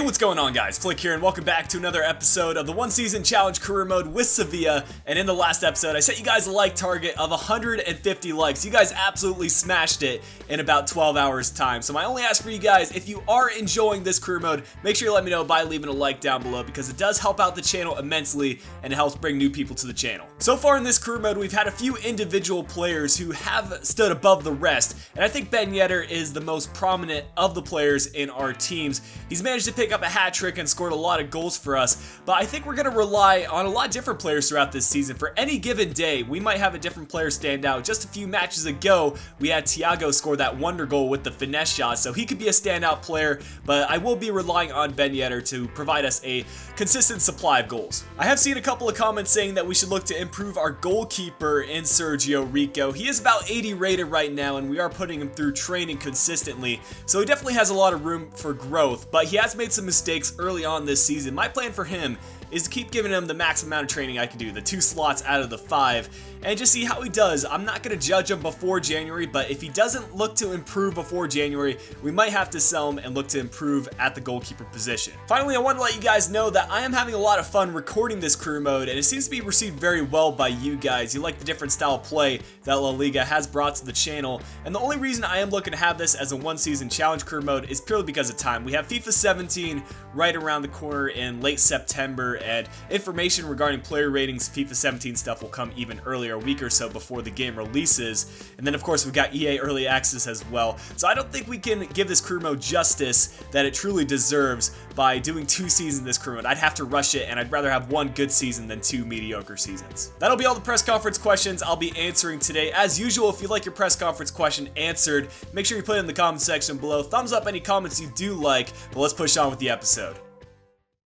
What's going on, guys? Flick here, and welcome back to another episode of the One Season Challenge Career Mode with Sevilla. And in the last episode, I set you guys a like target of 150 likes. You guys absolutely smashed it in about 12 hours time. So my only ask for you guys, if you are enjoying this career mode, make sure you let me know by leaving a like down below, because it does help out the channel immensely and it helps bring new people to the channel. So far in this career mode, we've had a few individual players who have stood above the rest, and I think Ben Yedder is the most prominent of the players in our teams. He's managed to pick up a hat trick and scored a lot of goals for us, but I think we're going to rely on a lot of different players throughout this season. For any given day, we might have a different player stand out. Just a few matches ago, we had Thiago score that wonder goal with the finesse shot, so he could be a standout player, but I will be relying on Ben Yedder to provide us a consistent supply of goals. I have seen a couple of comments saying that we should look to improve our goalkeeper in Sergio Rico. He is about 80 rated right now, and we are putting him through training consistently, so he definitely has a lot of room for growth, but he has made some mistakes early on this season. My plan for him is to keep giving him the max amount of training I can do, the 2 slots out of the 5, and just see how he does. I'm not going to judge him before January, but if he doesn't look to improve before January, we might have to sell him and look to improve at the goalkeeper position. Finally, I want to let you guys know that I am having a lot of fun recording this career mode, and it seems to be received very well by you guys. You like the different style of play that La Liga has brought to the channel, and the only reason I am looking to have this as a one season challenge career mode is purely because of time. We have FIFA 17 right around the corner in late September, and information regarding player ratings, FIFA 17 stuff will come even earlier, a week or so before the game releases. And then of course we've got EA Early Access as well. So I don't think we can give this career mode justice that it truly deserves by doing 2 seasons in this career mode. I'd have to rush it, and I'd rather have 1 good season than 2 mediocre seasons. That'll be all the press conference questions I'll be answering today. As usual, if you like your press conference question answered, make sure you put it in the comment section below. Thumbs up any comments you do like, but let's push on with the episode.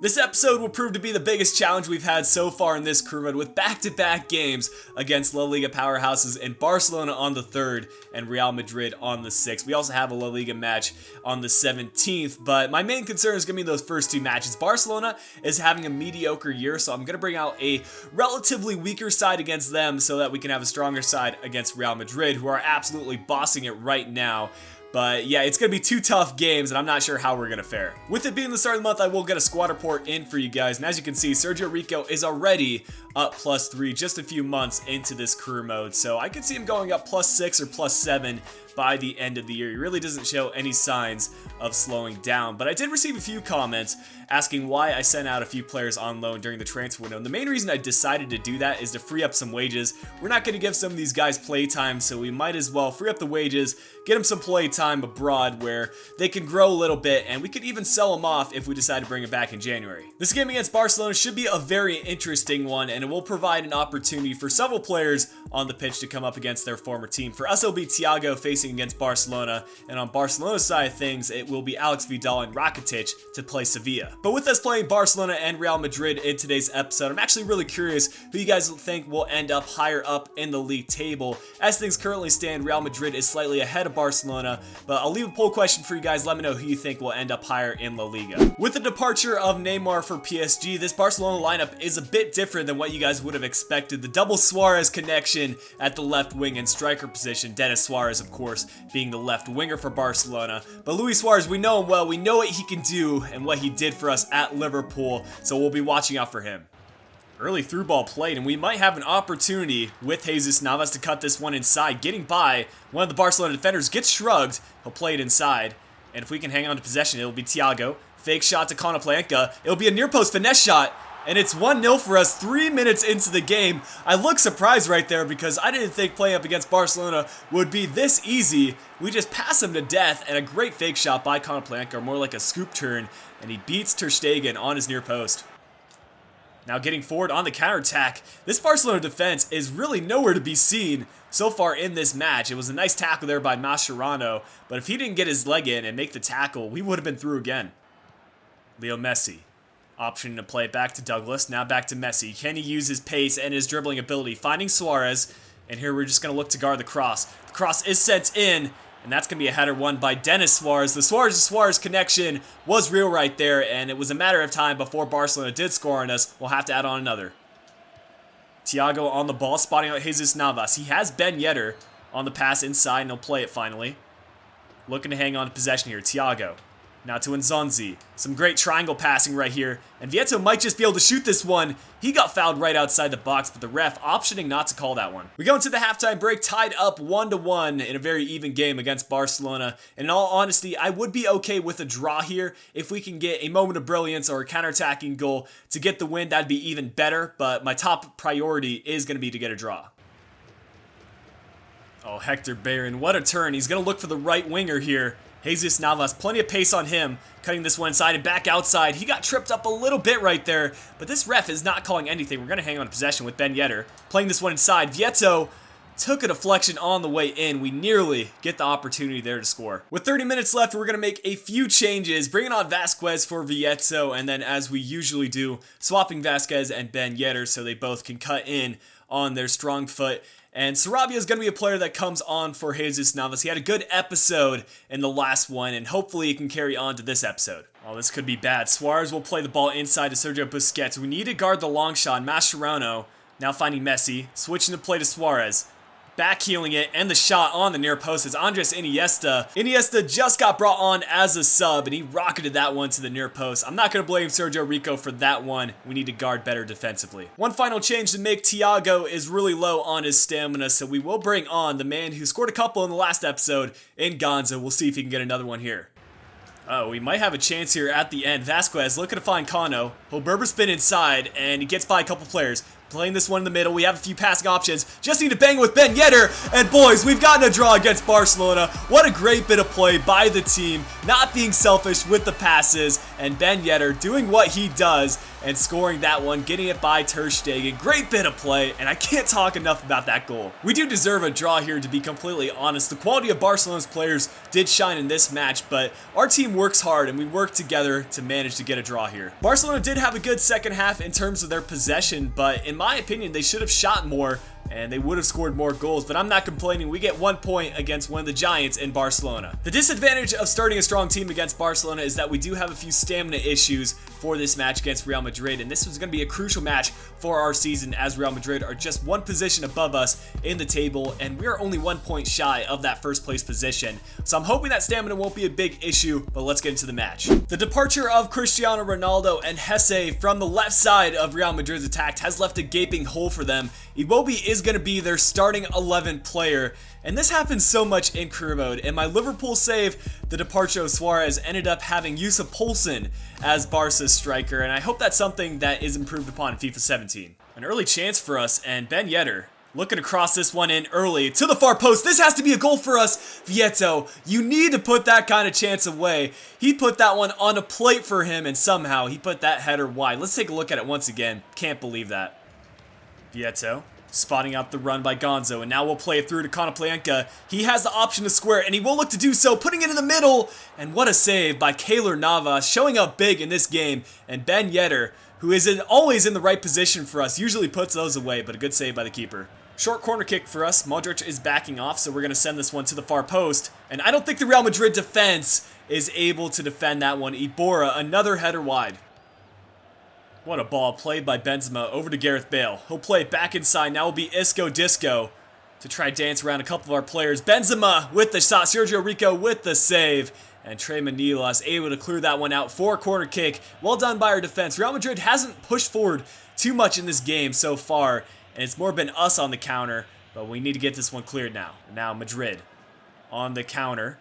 This episode will prove to be the biggest challenge we've had so far in this career mode, with back-to-back games against La Liga powerhouses in Barcelona on the 3rd and Real Madrid on the 6th. We also have a La Liga match on the 17th, but my main concern is going to be those first 2 matches. Barcelona is having a mediocre year, so I'm going to bring out a relatively weaker side against them so that we can have a stronger side against Real Madrid, who are absolutely bossing it right now. But yeah, it's going to be 2 tough games, and I'm not sure how we're going to fare. With it being the start of the month, I will get a squad report in for you guys. And as you can see, Sergio Rico is already up +3 just a few months into this career mode. So I could see him going up +6 or +7 by the end of the year. He really doesn't show any signs of slowing down. But I did receive a few comments asking why I sent out a few players on loan during the transfer window. And the main reason I decided to do that is to free up some wages. We're not going to give some of these guys play time, so we might as well free up the wages, get them some play time abroad where they can grow a little bit, and we could even sell them off if we decide to bring it back in January. This game against Barcelona should be a very interesting one, and it will provide an opportunity for several players on the pitch to come up against their former team. For us, it'll be Thiago facing against Barcelona, and on Barcelona's side of things, it will be Alex Vidal and Rakitic to play Sevilla. But with us playing Barcelona and Real Madrid in today's episode, I'm actually really curious who you guys think will end up higher up in the league table. As things currently stand, Real Madrid is slightly ahead of Barcelona, but I'll leave a poll question for you guys. Let me know who you think will end up higher in La Liga. With the departure of Neymar for PSG, this Barcelona lineup is a bit different than what you guys would have expected. The double Suarez connection at the left wing and striker position, Denis Suarez of course being the left winger for Barcelona. But Luis Suarez, we know him well, we know what he can do and what he did for us at Liverpool, so we'll be watching out for him. Early through ball played, and we might have an opportunity with Jesus Navas to cut this one inside. Getting by, one of the Barcelona defenders gets shrugged, he'll play it inside, and if we can hang on to possession, it'll be Thiago. Fake shot to Konoplyanka, it'll be a near post finesse shot, and it's 1-0 for us 3 minutes into the game. I look surprised right there because I didn't think playing up against Barcelona would be this easy. We just pass him to death, and a great fake shot by Konoplyanka, or more like a scoop turn, and he beats Ter Stegen on his near post. Now getting forward on the counterattack. This Barcelona defense is really nowhere to be seen so far in this match. It was a nice tackle there by Mascherano, but if he didn't get his leg in and make the tackle, we would have been through again. Leo Messi. Option to play it back to Douglas. Now back to Messi. Can he use his pace and his dribbling ability? Finding Suarez. And here we're just going to look to guard the cross. The cross is sent in. And that's going to be a header won by Denis Suarez. The Suarez-to-Suarez connection was real right there. And it was a matter of time before Barcelona did score on us. We'll have to add on another. Thiago on the ball, spotting out Jesus Navas. He has Ben Yedder on the pass inside, and he'll play it finally. Looking to hang on to possession here. Thiago. Now to Nzonzi. Some great triangle passing right here. And Vieto might just be able to shoot this one. He got fouled right outside the box, but the ref optioning not to call that one. We go into the halftime break tied up 1-1 in a very even game against Barcelona. And in all honesty, I would be okay with a draw here. If we can get a moment of brilliance or a counterattacking goal to get the win, that'd be even better. But my top priority is going to be to get a draw. Oh, Hector Barron, what a turn. He's going to look for the right winger here. Jesus Navas, plenty of pace on him, cutting this one inside and back outside. He got tripped up a little bit right there, but this ref is not calling anything. We're going to hang on to possession with Ben Yedder, playing this one inside. Vieto took a deflection on the way in. We nearly get the opportunity there to score. With 30 minutes left, we're going to make a few changes, bringing on Vasquez for Vieto, and then as we usually do, swapping Vasquez and Ben Yedder so they both can cut in on their strong foot. And Sarabia is going to be a player that comes on for Jesus Navas. He had a good episode in the last one, and hopefully he can carry on to this episode. Oh, this could be bad. Suarez will play the ball inside to Sergio Busquets. We need to guard the long shot. Mascherano now finding Messi, switching the play to Suarez. Back healing it, and the shot on the near post is Andres Iniesta. Iniesta just got brought on as a sub, and he rocketed that one to the near post. I'm not going to blame Sergio Rico for that one. We need to guard better defensively. One final change to make. Thiago is really low on his stamina, so we will bring on the man who scored a couple in the last episode in Gonzo. We'll see if he can get another one here. Oh, we might have a chance here at the end. Vasquez looking to find Kano. He'll Berber spin inside, and he gets by a couple players. Playing this one in the middle, we have a few passing options. Just need to bang with Ben Yedder, and boys, we've gotten a draw against Barcelona. What a great bit of play by the team, not being selfish with the passes, and Ben Yedder doing what he does and scoring that one, getting it by Ter Stegen. Great bit of play, and I can't talk enough about that goal. We do deserve a draw here, to be completely honest. The quality of Barcelona's players did shine in this match, but our team works hard, and we work together to manage to get a draw here. Barcelona did have a good second half in terms of their possession, but in my opinion, they should have shot more and they would have scored more goals, but I'm not complaining. We get 1 point against one of the giants in Barcelona. The disadvantage of starting a strong team against Barcelona is that we do have a few stamina issues for this match against Real Madrid, and this was going to be a crucial match for our season as Real Madrid are just one position above us in the table, and we are only 1 point shy of that first place position. So I'm hoping that stamina won't be a big issue, but let's get into the match. The departure of Cristiano Ronaldo and Jesse from the left side of Real Madrid's attack has left a gaping hole for them. Iwobi is going to be their starting 11 player, and this happens so much in career mode. In my Liverpool save, the departure of Suarez ended up having Yusuf Poulsen as Barca's striker, and I hope that's something that is improved upon in FIFA 17. An early chance for us, and Ben Yedder looking to cross this one in early to the far post. This has to be a goal for us. Vieto, you need to put that kind of chance away. He put that one on a plate for him, and somehow he put that header wide. Let's take a look at it once again. Can't believe that. Vieto spotting out the run by Gonzo, and now we'll play it through to Konoplyanka. He has the option to square, and he will look to do so, putting it in the middle, and what a save by Keylor Navas, showing up big in this game, and Ben Yedder, who is always in the right position for us, usually puts those away, but a good save by the keeper. Short corner kick for us. Modric is backing off, so we're going to send this one to the far post, and I don't think the Real Madrid defense is able to defend that one. Iborra, another header wide. What a ball played by Benzema over to Gareth Bale. He'll play it back inside. Now will be Isco Disco to try dance around a couple of our players. Benzema with the shot. Sergio Rico with the save. And Trey Manilas able to clear that one out for a corner kick. Well done by our defense. Real Madrid hasn't pushed forward too much in this game so far, and it's more been us on the counter, but we need to get this one cleared now. Now Madrid on the counter,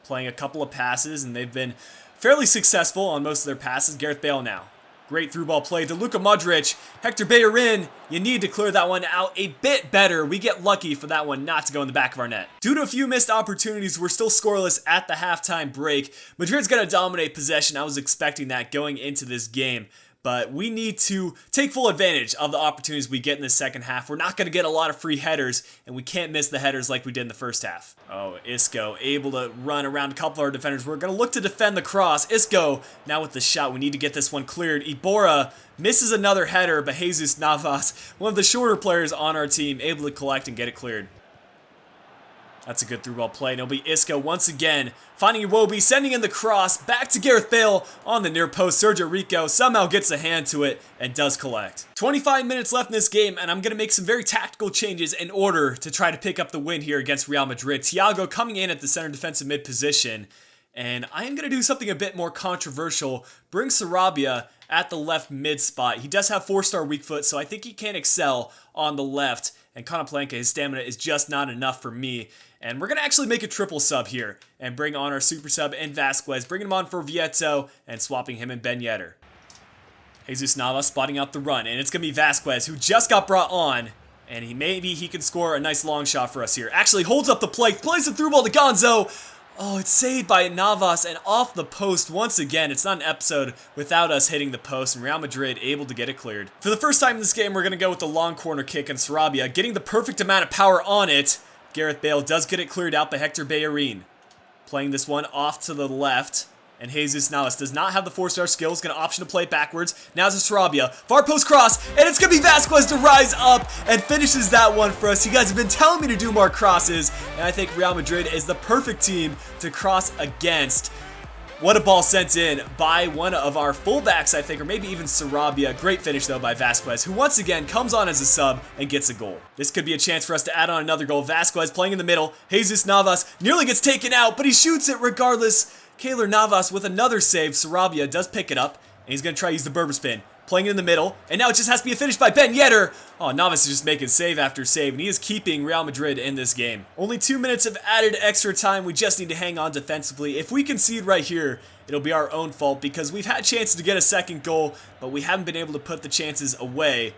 playing a couple of passes, and they've been fairly successful on most of their passes. Gareth Bale now. Great through ball play to Luka Modric. Hector Bellerin, you need to clear that one out a bit better. We get lucky for that one not to go in the back of our net. Due to a few missed opportunities, we're still scoreless at the halftime break. Madrid's going to dominate possession. I was expecting that going into this game. But we need to take full advantage of the opportunities we get in the second half. We're not going to get a lot of free headers, and we can't miss the headers like we did in the first half. Oh, Isco able to run around a couple of our defenders. We're going to look to defend the cross. Isco now with the shot. We need to get this one cleared. Iborra misses another header, but Jesus Navas, one of the shorter players on our team, able to collect and get it cleared. That's a good through ball play. And it'll be Isco once again, finding Iwobi, sending in the cross, back to Gareth Bale on the near post. Sergio Rico somehow gets a hand to it and does collect. 25 minutes left in this game, and I'm going to make some very tactical changes in order to try to pick up the win here against Real Madrid. Thiago coming in at the center defensive mid position, And I am going to do something a bit more controversial. Bring Sarabia at the left mid spot. He does have 4-star weak foot, so I think he can excel on the left. And Konoplyanka, his stamina is just not enough for me. And we're going to actually make a triple sub here and bring on our super sub in Vasquez, bringing him on for Vieto and swapping him in Ben Yedder. Jesus Navas spotting out the run, and it's going to be Vasquez, who just got brought on. And maybe he can score a nice long shot for us here. Actually holds up the play, plays the through ball to Gonzo. Oh, it's saved by Navas and off the post once again. It's not an episode without us hitting the post, and Real Madrid able to get it cleared. For the first time in this game, we're going to go with the long corner kick, and Sarabia getting the perfect amount of power on it. Gareth Bale does get it cleared out by Hector Bellerin. Playing this one off to the left. And Jesus Navas does not have the 4-star skills. Going to option to play backwards. Now it's Sarabia. Far post cross. And it's going to be Vasquez to rise up and finishes that one for us. You guys have been telling me to do more crosses. And I think Real Madrid is the perfect team to cross against. What a ball sent in by one of our fullbacks, I think, or maybe even Sarabia. Great finish, though, by Vasquez, who once again comes on as a sub and gets a goal. This could be a chance for us to add on another goal. Vasquez playing in the middle. Jesus Navas nearly gets taken out, but he shoots it regardless. Keylor Navas with another save. Sarabia does pick it up, and he's going to try to use the Berber spin. Playing it in the middle, and now it just has to be a finish by Ben Yedder. Oh, Navas is just making save after save, and he is keeping Real Madrid in this game. Only 2 minutes of added extra time. We just need to hang on defensively. If we concede right here, it'll be our own fault because we've had chances to get a second goal, but we haven't been able to put the chances away.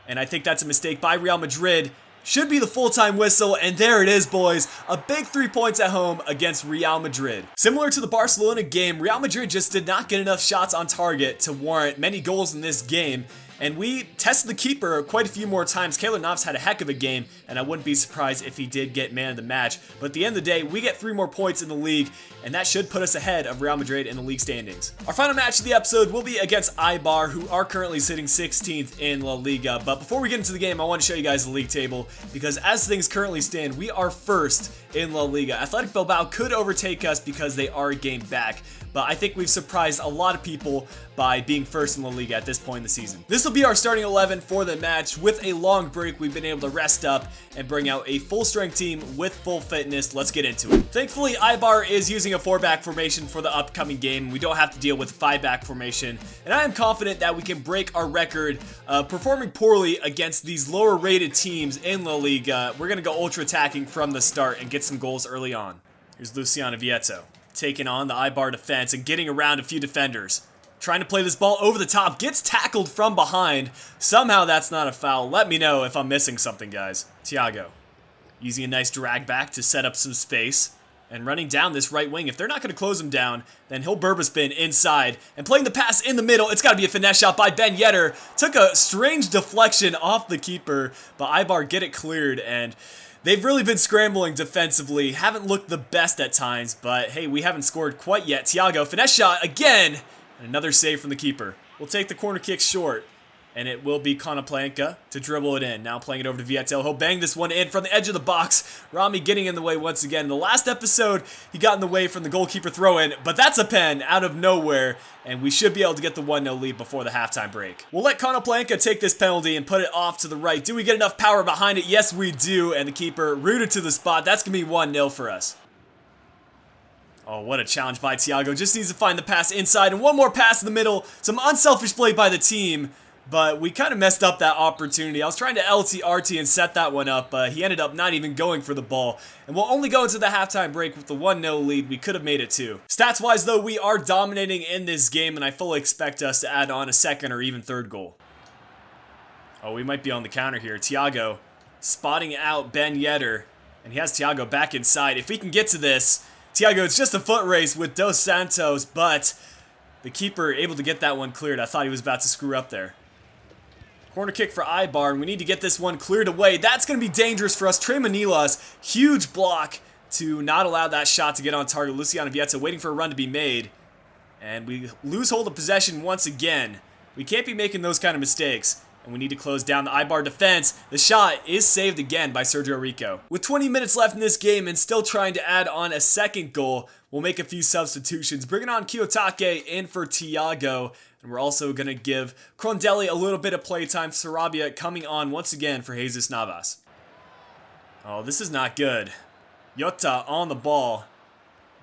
And I think that's a mistake by Real Madrid. Should be the full-time whistle, and there it is, boys. A big 3 points at home against Real Madrid. Similar to the Barcelona game, Real Madrid just did not get enough shots on target to warrant many goals in this game. And we tested the keeper quite a few more times. Keylor Navas had a heck of a game, and I wouldn't be surprised if he did get man of the match. But at the end of the day, we get 3 more points in the league, and that should put us ahead of Real Madrid in the league standings. Our final match of the episode will be against Eibar, who are currently sitting 16th in La Liga. But before we get into the game, I want to show you guys the league table, because as things currently stand, we are first in La Liga. Athletic Bilbao could overtake us because they are a game back, but I think we've surprised a lot of people by being first in La Liga at this point in the season. This will be our starting 11 for the match. With a long break, we've been able to rest up and bring out a full-strength team with full fitness. Let's get into it. Thankfully, Eibar is using a 4-back formation for the upcoming game. We don't have to deal with 5-back formation, and I am confident that we can break our record of performing poorly against these lower-rated teams in La Liga. We're going to go ultra-attacking from the start and get some goals early on. Here's Luciano Vieto taking on the Eibar defense and getting around a few defenders. Trying to play this ball over the top, gets tackled from behind. Somehow that's not a foul. Let me know if I'm missing something, guys. Thiago using a nice drag back to set up some space and running down this right wing. If they're not going to close him down, then he'll Berber spin inside and playing the pass in the middle. It's got to be a finesse shot by Ben Yedder. Took a strange deflection off the keeper, but Eibar get it cleared, and they've really been scrambling defensively. Haven't looked the best at times, but hey, we haven't scored quite yet. Thiago, finesse shot again. And another save from the keeper. We'll take the corner kick short, and it will be Konoplyanka to dribble it in. Now playing it over to Vieto. He'll bang this one in from the edge of the box. Rami getting in the way once again. In the last episode, he got in the way from the goalkeeper throw-in, but that's a pen out of nowhere, and we should be able to get the 1-0 lead before the halftime break. We'll let Konoplyanka take this penalty and put it off to the right. Do we get enough power behind it? Yes, we do, and the keeper rooted to the spot. That's going to be 1-0 for us. Oh, what a challenge by Thiago. Just needs to find the pass inside, and one more pass in the middle. Some unselfish play by the team, but we kind of messed up that opportunity. I was trying to LT-RT and set that one up, but he ended up not even going for the ball. And we'll only go into the halftime break with the 1-0 lead. We could have made it 2. Stats-wise, though, we are dominating in this game, and I fully expect us to add on a second or even third goal. Oh, we might be on the counter here. Thiago spotting out Ben Yedder, and he has Thiago back inside. If we can get to this, Thiago, it's just a foot race with Dos Santos, but the keeper able to get that one cleared. I thought he was about to screw up there. Corner kick for Eibar, and we need to get this one cleared away. That's going to be dangerous for us. Trey Manila's huge block to not allow that shot to get on target. Luciano Vieto waiting for a run to be made, and we lose hold of possession once again. We can't be making those kind of mistakes. And we need to close down the Eibar defense. The shot is saved again by Sergio Rico. With 20 minutes left in this game and still trying to add on a second goal, we'll make a few substitutions. Bringing on Kiyotake in for Thiago. And we're also going to give Crondelli a little bit of playtime. Sarabia coming on once again for Jesus Navas. Oh, this is not good. Jota on the ball.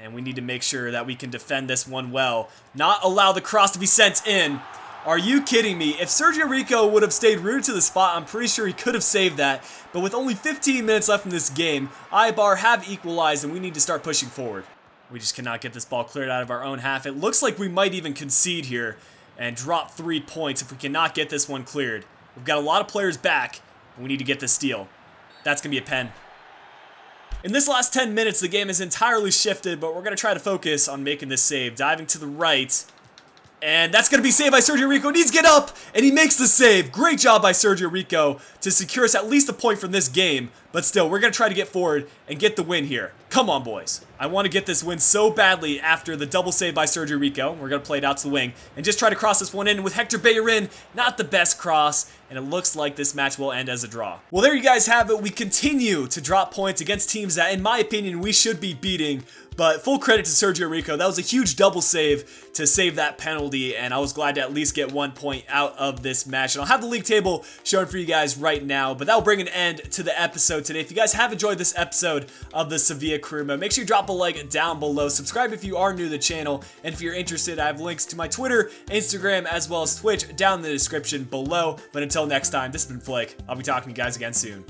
And we need to make sure that we can defend this one well. Not allow the cross to be sent in. Are you kidding me? If Sergio Rico would have stayed rooted to the spot, I'm pretty sure he could have saved that. But with only 15 minutes left in this game, Eibar have equalized and we need to start pushing forward. We just cannot get this ball cleared out of our own half. It looks like we might even concede here and drop 3 points if we cannot get this one cleared. We've got a lot of players back, and we need to get this steal. That's going to be a pen. In this last 10 minutes, the game has entirely shifted, but we're going to try to focus on making this save. Diving to the right. And that's going to be saved by Sergio Rico. Needs to get up, and he makes the save. Great job by Sergio Rico to secure us at least a point from this game. But still, we're going to try to get forward and get the win here. Come on, boys. I want to get this win so badly after the double save by Sergio Rico. We're going to play it out to the wing and just try to cross this one in with Hector Bellerin. Not the best cross, and it looks like this match will end as a draw. Well, there you guys have it. We continue to drop points against teams that, in my opinion, we should be beating. But full credit to Sergio Rico. That was a huge double save to save that penalty, and I was glad to at least get 1 point out of this match. And I'll have the league table shown for you guys right now, but that will bring an end to the episode today. If you guys have enjoyed this episode of the Sevilla career mode, make sure you drop a like down below. Subscribe if you are new to the channel, and if you're interested, I have links to my Twitter, Instagram, as well as Twitch down in the description below. But until next time, this has been Flake. I'll be talking to you guys again soon.